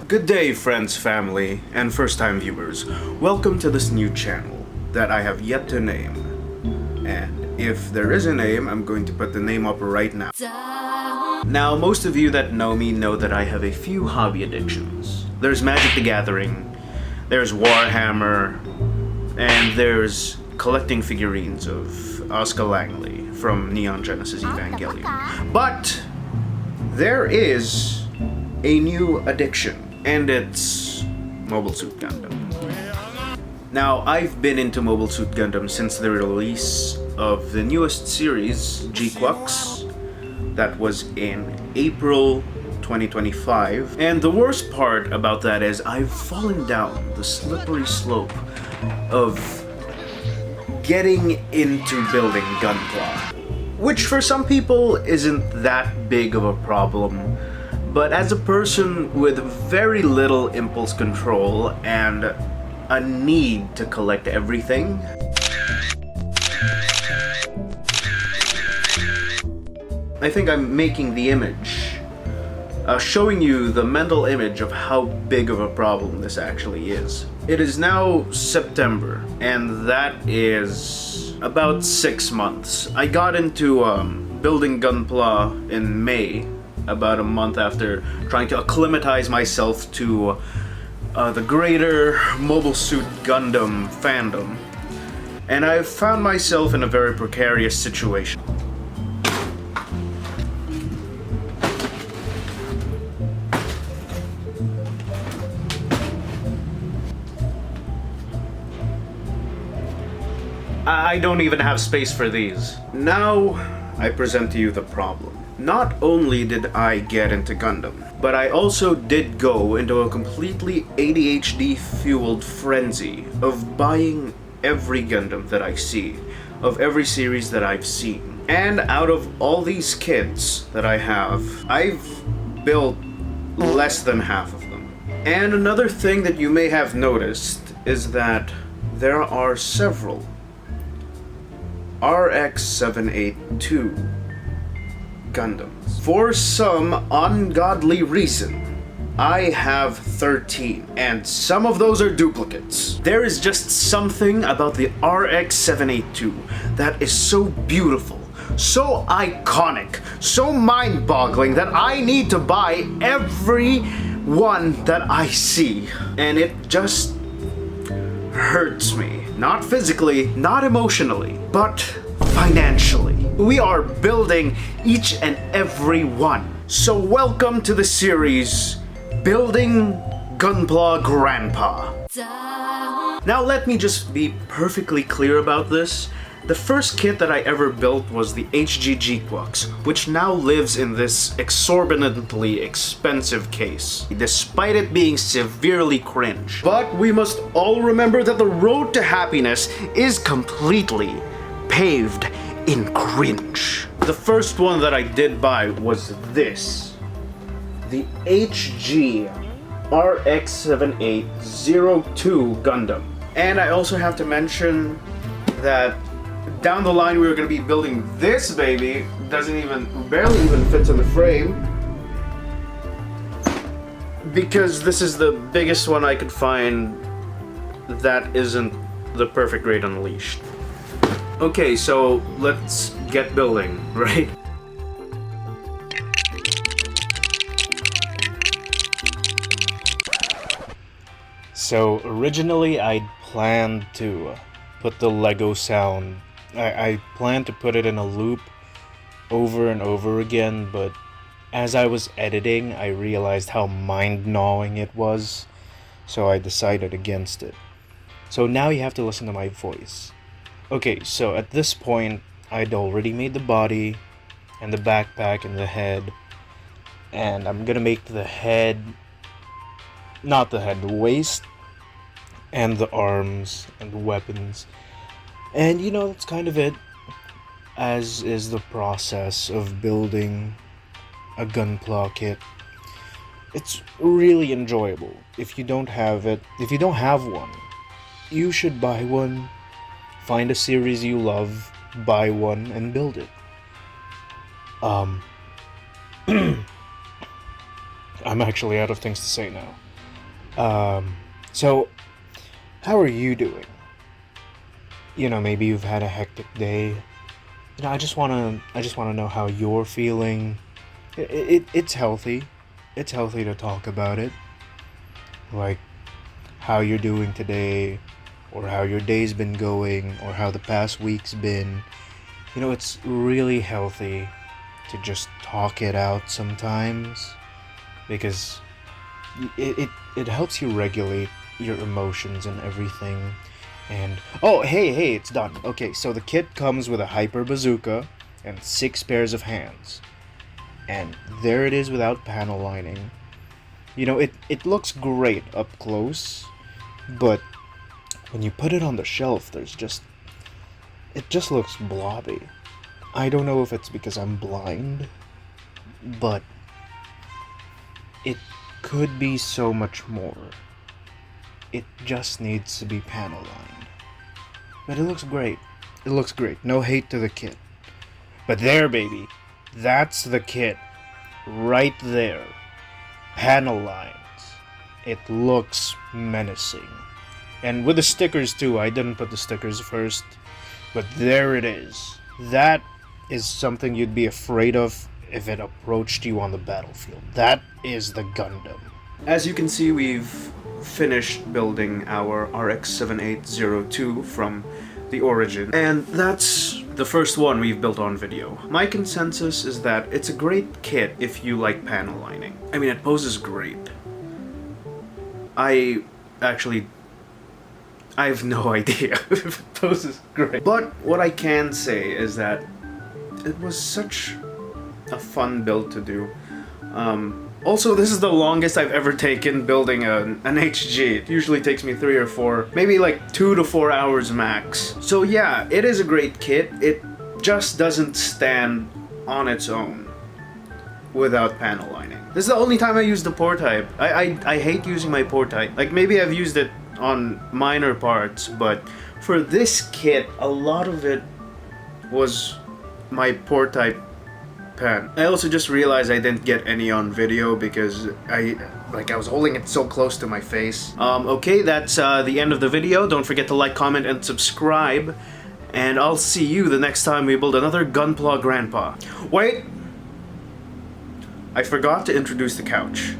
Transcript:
Good day, friends, family, and first-time viewers. Welcome to this new channel that I have yet to name. And if there is a name, I'm going to put the name up right now. Now, most of you that know me know that I have a few hobby addictions. There's Magic the Gathering, there's Warhammer, and there's collecting figurines of Oscar Langley from Neon Genesis Evangelion. But there is a new addiction, and it's Mobile Suit Gundam. Now, I've been into Mobile Suit Gundam since the release of the newest series, GQuuuuuX, that was in April 2025. And the worst part about that is I've fallen down the slippery slope of getting into Building Gunpla, which for some people isn't that big of a problem. But as a person with very little impulse control and a need to collect everything, I think I'm making the image, showing you the mental image of how big of a problem this actually is. It is now September, and that is about 6 months. I got into Building Gunpla in May, about a month after trying to acclimatize myself to the greater Mobile Suit Gundam fandom, and I've found myself in a very precarious situation. I don't even have space for these. Now, I present to you the problem. Not only did I get into Gundam, but I also did go into a completely ADHD-fueled frenzy of buying every Gundam that I see, of every series that I've seen. And out of all these kits that I have, I've built less than half of them. And another thing that you may have noticed is that there are several RX-78-02 Gundams. For some ungodly reason, I have 13, and some of those are duplicates. There is just something about the RX-782 that is so beautiful, so iconic, so mind-boggling that I need to buy every one that I see. And it just hurts me. Not physically, not emotionally, but financially. We are building each and every one. So welcome to the series, Building Gunpla Grandpa. Now let me just be perfectly clear about this. The first kit that I ever built was the HGUC, which now lives in this exorbitantly expensive case, despite it being severely cringe. But we must all remember that the road to happiness is completely paved in cringe. The first one that I did buy was this, the HG RX-78-02 Gundam. And I also have to mention that down the line we were going to be building this baby. Barely even fits in the frame, because this is the biggest one I could find that isn't the perfect grade Unleashed. Okay, so let's get building, right? So originally I'd planned to put the Lego sound, I planned to put it in a loop over and over again, but as I was editing I realized how mind-gnawing it was, so I decided against it. So now you have to listen to my voice. Okay, so at this point, I'd already made the body, and the backpack, and the head, and I'm gonna make the head, not the head, the waist, and the arms, and the weapons, and you know, that's kind of it, as is the process of building a Gunpla kit. It's really enjoyable. If you don't have one, you should buy one. Find a series you love, buy one, and build it. I'm actually out of things to say now. So, how are you doing? You know, maybe you've had a hectic day. You know, I just wanna know how you're feeling. It's healthy. It's healthy to talk about it. Like, how you're doing today, or how your day's been going, or how the past week's been. You know, it's really healthy to just talk it out sometimes, because it helps you regulate your emotions and everything. And oh, hey, it's done. Okay, so the kit comes with a hyper bazooka and 6 pairs of hands. And there it is without panel lining. You know, it looks great up close, but when you put it on the shelf, it just looks blobby. I don't know if it's because I'm blind, but it could be so much more. It just needs to be panel lined. But it looks great. It looks great. No hate to the kit. But there, baby. That's the kit. Right there. Panel lines. It looks menacing. And with the stickers too. I didn't put the stickers first. But there it is. That is something you'd be afraid of if it approached you on the battlefield. That is the Gundam. As you can see, we've finished building our RX-78-02 from the origin, and that's the first one we've built on video. My consensus is that it's a great kit if you like panel lining. I mean, it poses great. I have no idea if it poses great. But what I can say is that it was such a fun build to do. Also, this is the longest I've ever taken building an HG. It usually takes me 3 or 4, maybe like 2 to 4 hours max. So yeah, it is a great kit. It just doesn't stand on its own without panel lining. This is the only time I use the pore type. I hate using my pore type. Like, maybe I've used it on minor parts, but for this kit, a lot of it was my pore type pen. I also just realized I didn't get any on video because I was holding it so close to my face. Okay, that's the end of the video. Don't forget to like, comment, and subscribe. And I'll see you the next time we build another Gunpla Grandpa. Wait! I forgot to introduce the couch.